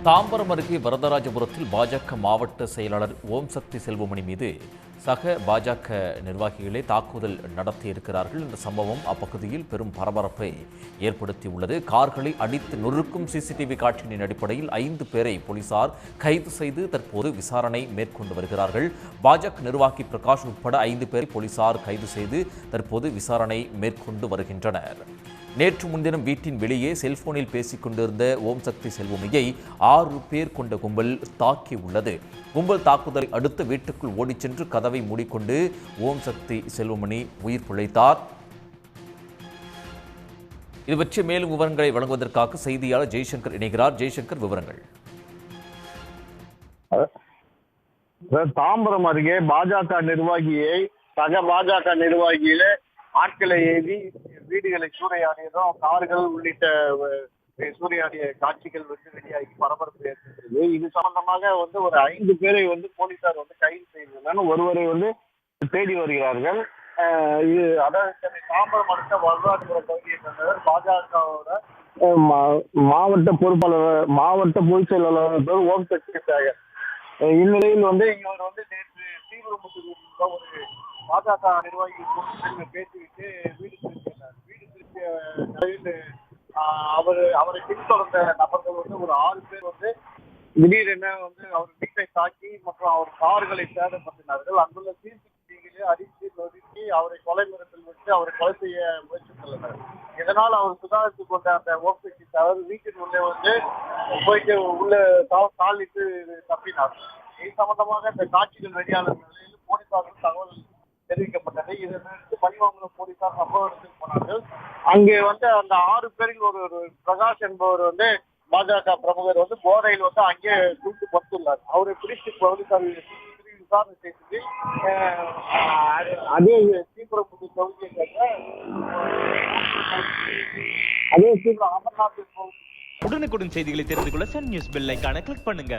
தாம்பரம் அருகே வரதராஜபுரத்தில் பாஜக மாவட்ட செயலாளர் ஓம் சக்தி செல்வமணி மீது சக பாஜக நிர்வாகிகளே தாக்குதல் நடத்தியிருக்கிறார்கள். இந்த சம்பவம் அப்பகுதியில் பெரும் பரபரப்பை ஏற்படுத்தியுள்ளது. கார்களை அடித்து நொறுக்கும் சிசிடிவி காட்சியின் அடிப்படையில் 5 பேரை போலீசார் கைது செய்து தற்போது விசாரணை மேற்கொண்டு வருகிறார்கள். பாஜக நிர்வாகி பிரகாஷ் உட்பட 5 பேரை போலீசார் கைது செய்து தற்போது விசாரணை மேற்கொண்டு வருகின்றனர். நேற்று முன்தினம் வீட்டின் வெளியே செல்போனில் பேசிக் கொண்டிருந்த ஓம் சக்தி செல்வமணியை 6 பேர் கொண்ட கும்பல் தாக்கியுள்ளது. கும்பல் தாக்குதலை அடுத்து வீட்டுக்குள் ஓடிச் சென்று கதவை மூடிக்கொண்டு ஓம் சக்தி செல்வமணி உயிர் பிழைத்தார். இது பற்றிய மேலும் விவரங்களை வழங்குவதற்காக செய்தியாளர் ஜெய்சங்கர் இணைகிறார். ஜெய்சங்கர், விவரங்கள். தாம்பரம் அருகே பாஜக நிர்வாகியை சக பாஜக நிர்வாகியில ஆட்களை ஏவி வீடுகளை சூறையாடியதும் கார்கள் உள்ளிட்ட சூறையாடிய காட்சிகள் வெளியாகி பரபரப்பு ஏற்பட்டது. இது சம்பந்தமாக ஒரு 5 பேரை போலீசார் கைது செய்திருந்தாங்க. ஒருவரை தேடி வருகிறார்கள். இது அதாவது தாம்பரம் அடுத்த வரலாற்றுப்புறம் பகுதியை சேர்ந்தவர் பாஜகவோட மாவட்ட பொறுப்பாளர், மாவட்ட பொதுச் செயலாளர் ஓம் சக்தி சேகர். இந்நிலையில் இவர் நேற்று தீவிரமுக ஒரு பாஜக நிர்வாகிகள் பேசிவிட்டு வீடு திரும்பினார். வீடு திரும்பிய அவரை பின்தொடர்ந்த நபர்கள் ஒரு 6 பேர் திடீரென அவர் வீட்டை தாக்கி மற்றும் அவர் கார்களை சேதப்படுத்தினார்கள். அங்குள்ள சிசிடிவிகளை அடித்து நொறுக்கி அவரை கொலை மிரட்டல் விட்டு அவரை கொலை செய்ய முயற்சித்துள்ளனர். இதனால் அவர் சுதாரித்துக் கொண்ட அந்த ஓபிசி அவர் வீட்டின் உள்ளே போயிட்டு உள்ள தாளிட்டு தப்பினார். இது சம்பந்தமாக இந்த காட்சிகள் வெளியான நிலையில் போலீசாருக்கு தகவல் தெரிவிக்கப்பட்டது. இதனையடுத்து பழிவாங்கலும் போலீசார் சம்பவ இடத்துக்கு போனார்கள். அங்கே அந்த 6 பேரில் ஒரு பிரகாஷ் என்பவர் பாஜக பிரமுகர் போதையில் அங்கே தூக்கு பட்டுள்ளார். அவரை பிடித்து போலீசார் விசாரணை செய்து அதே தீவிரமுக தொகுதியை சேர்ந்த உடனுக்குடன் செய்திகளை தெரிந்து கொள்ள சன் நியூஸ் பெல் ஐகானை கிளிக் பண்ணுங்க.